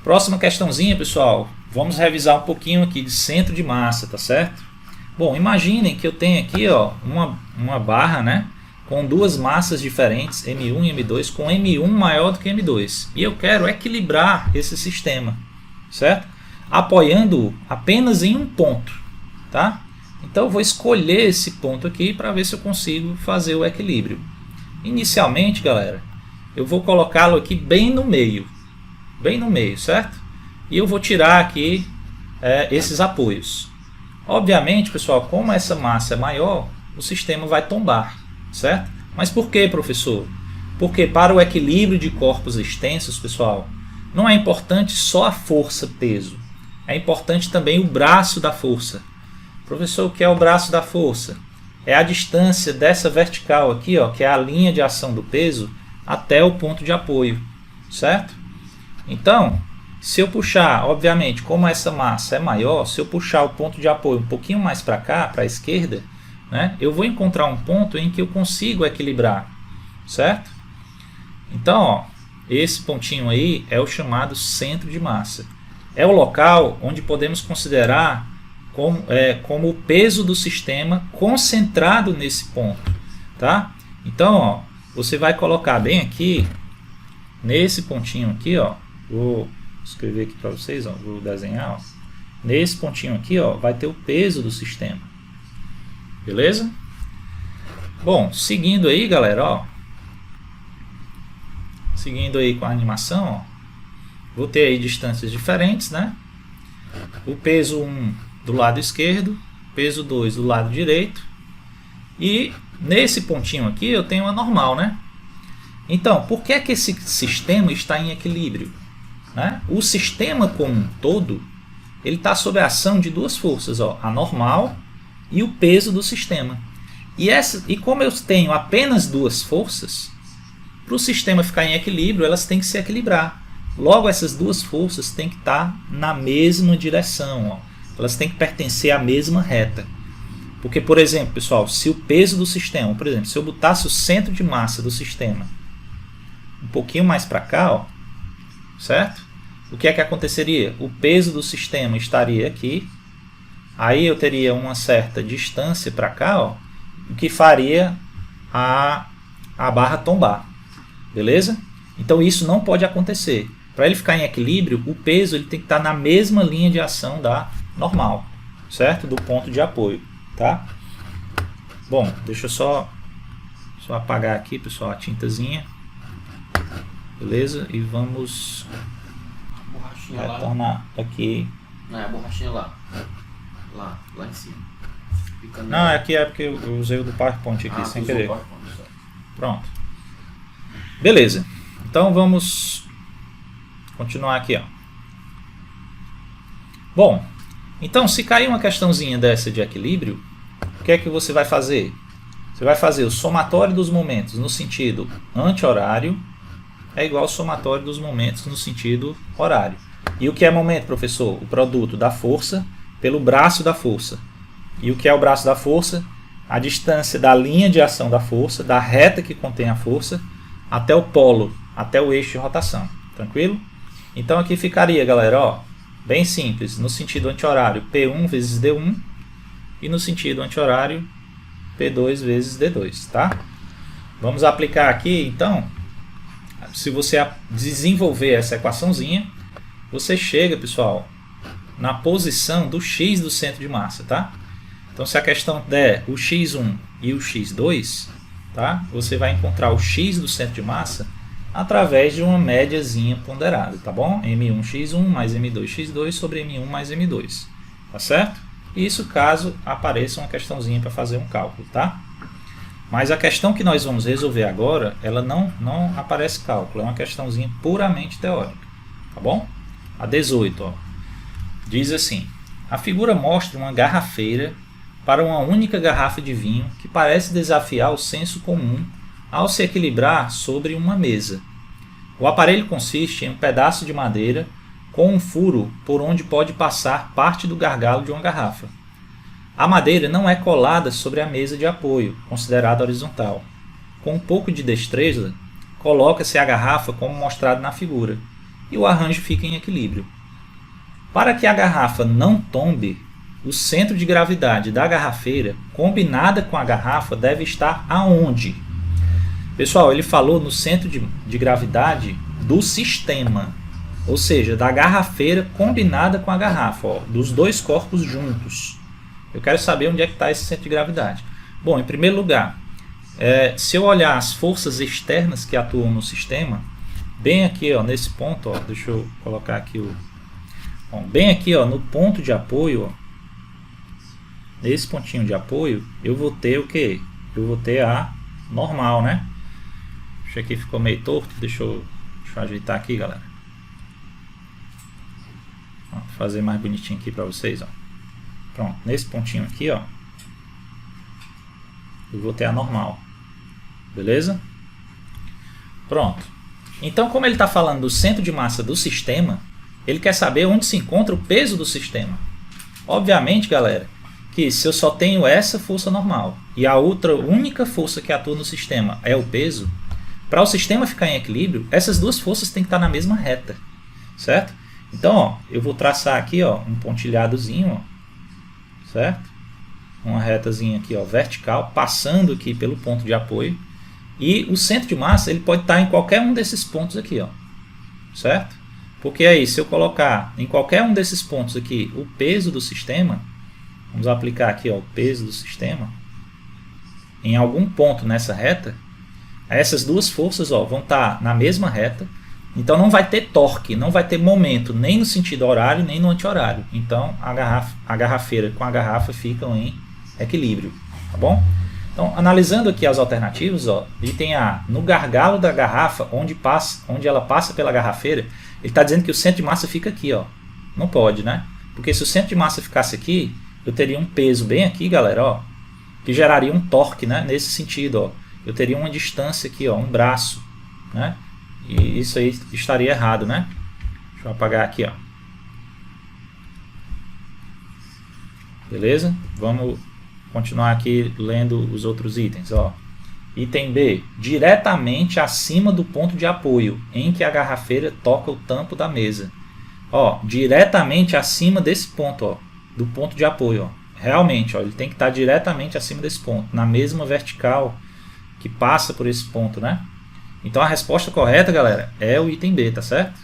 Próxima questãozinha, pessoal. Vamos revisar um pouquinho aqui de centro de massa, tá certo? Bom, imaginem que eu tenho aqui ó, uma barra, né, com duas massas diferentes, M1 e M2, com M1 maior do que M2. E eu quero equilibrar esse sistema, certo? Apoiando apenas em um ponto, tá? Então eu vou escolher esse ponto aqui para ver se eu consigo fazer o equilíbrio. Inicialmente, galera, eu vou colocá-lo aqui bem no meio, certo? E eu vou tirar aqui esses apoios. Obviamente, pessoal, como essa massa é maior, o sistema vai tombar, certo? Mas por que, professor? Porque para o equilíbrio de corpos extensos, pessoal, não é importante só a força-peso. É importante também o braço da força. Professor, o que é o braço da força? É a distância dessa vertical aqui, ó, que é a linha de ação do peso, até o ponto de apoio, certo? Então, se eu puxar, obviamente, como essa massa é maior, se eu puxar o ponto de apoio um pouquinho mais para cá, para a esquerda, né, eu vou encontrar um ponto em que eu consigo equilibrar, certo? Então, ó, esse pontinho aí é o chamado centro de massa. É o local onde podemos considerar como o peso do sistema concentrado nesse ponto, tá? Então, ó, você vai colocar bem aqui, nesse pontinho aqui, ó, vou escrever aqui para vocês, ó, vou desenhar, ó, nesse pontinho aqui, ó, vai ter o peso do sistema, beleza? Bom, seguindo aí, galera, ó, seguindo aí com a animação, ó, vou ter aí distâncias diferentes, né? O peso 1 do lado esquerdo, peso 2 do lado direito, e nesse pontinho aqui eu tenho a normal, né? Então, por que é que esse sistema está em equilíbrio? Né? O sistema como um todo, ele está sob a ação de duas forças, ó, a normal e o peso do sistema. E como eu tenho apenas duas forças, para o sistema ficar em equilíbrio, elas têm que se equilibrar. Logo, essas duas forças têm que estar na mesma direção, ó. Elas têm que pertencer à mesma reta. Porque, por exemplo, pessoal, se o peso do sistema, por exemplo, se eu botasse o centro de massa do sistema um pouquinho mais para cá, ó, certo? O que é que aconteceria? O peso do sistema estaria aqui, aí eu teria uma certa distância para cá, ó, o que faria a barra tombar, beleza? Então isso não pode acontecer. Para ele ficar em equilíbrio, o peso ele tem que estar na mesma linha de ação da normal, certo? Do ponto de apoio, tá? Bom, deixa eu só apagar aqui, pessoal, a tintazinha. Beleza? E vamos retornar aqui. Não, é a borrachinha lá. Lá em cima. Não, aqui é porque eu usei o do PowerPoint aqui, sem querer. Pronto. Beleza. Então vamos continuar aqui, ó. Bom, então se cair uma questãozinha dessa de equilíbrio, o que é que você vai fazer? Você vai fazer o somatório dos momentos no sentido anti-horário é igual ao somatório dos momentos no sentido horário. E o que é momento, professor? O produto da força pelo braço da força. E o que é o braço da força? A distância da linha de ação da força, da reta que contém a força, até o polo, até o eixo de rotação. Tranquilo? Então aqui ficaria, galera, ó, bem simples. No sentido anti-horário, P1 vezes D1. E no sentido anti-horário, P2 vezes D2. Tá? Vamos aplicar aqui, então. Se você desenvolver essa equaçãozinha, você chega, pessoal, na posição do x do centro de massa, tá? Então, se a questão der o x1 e o x2, tá? Você vai encontrar o x do centro de massa através de uma médiazinha ponderada, tá bom? M1x1 mais M2x2 sobre M1 mais M2, tá certo? Isso caso apareça uma questãozinha para fazer um cálculo, tá? Mas a questão que nós vamos resolver agora, ela não aparece cálculo, é uma questãozinha puramente teórica, tá bom? A 18, ó, diz assim: a figura mostra uma garrafeira para uma única garrafa de vinho que parece desafiar o senso comum ao se equilibrar sobre uma mesa. O aparelho consiste em um pedaço de madeira com um furo por onde pode passar parte do gargalo de uma garrafa. A madeira não é colada sobre a mesa de apoio, considerada horizontal. Com um pouco de destreza, coloca-se a garrafa como mostrado na figura, e o arranjo fica em equilíbrio. Para que a garrafa não tombe, o centro de gravidade da garrafeira, combinada com a garrafa, deve estar aonde? Pessoal, ele falou no centro de gravidade do sistema, ou seja, da garrafeira combinada com a garrafa, ó, dos dois corpos juntos. Eu quero saber onde é que está esse centro de gravidade. Bom, em primeiro lugar, se eu olhar as forças externas que atuam no sistema, bem aqui, ó, nesse ponto, ó, deixa eu colocar aqui bem aqui, ó, no ponto de apoio, ó, nesse pontinho de apoio, eu vou ter o que? Eu vou ter a normal, né? Isso aqui ficou meio torto, deixa eu ajeitar aqui, galera. Ó, vou fazer mais bonitinho aqui para vocês, ó. Pronto, nesse pontinho aqui, ó, eu vou ter a normal. Beleza? Pronto. Então, como ele está falando do centro de massa do sistema, ele quer saber onde se encontra o peso do sistema. Obviamente, galera, que se eu só tenho essa força normal e a outra única força que atua no sistema é o peso, para o sistema ficar em equilíbrio, essas duas forças têm que estar na mesma reta, certo? Então, ó, eu vou traçar aqui, ó, um pontilhadozinho, ó, certo? Uma retazinha aqui, ó, vertical, passando aqui pelo ponto de apoio. E o centro de massa ele pode estar em qualquer um desses pontos aqui, ó, certo? Porque aí, se eu colocar em qualquer um desses pontos aqui o peso do sistema, vamos aplicar aqui, ó, o peso do sistema, em algum ponto nessa reta, essas duas forças, ó, vão estar na mesma reta, então não vai ter torque, não vai ter momento, nem no sentido horário, nem no anti-horário. Então a garrafeira com a garrafa ficam em equilíbrio, tá bom? Então, analisando aqui as alternativas, ó, item A, no gargalo da garrafa, onde ela passa pela garrafeira, ele está dizendo que o centro de massa fica aqui, ó. Não pode, né? Porque se o centro de massa ficasse aqui, eu teria um peso bem aqui, galera, ó, que geraria um torque, né? Nesse sentido, ó. Eu teria uma distância aqui, ó, um braço, né? E isso aí estaria errado, né? Deixa eu apagar aqui, ó. Beleza? Vamos continuar aqui lendo os outros itens, ó. Item B, diretamente acima do ponto de apoio, em que a garrafeira toca o tampo da mesa. Ó, diretamente acima desse ponto, ó, do ponto de apoio, ó. Realmente, ó, ele tem que estar diretamente acima desse ponto, na mesma vertical que passa por esse ponto, né? Então a resposta correta, galera, é o item B, tá certo?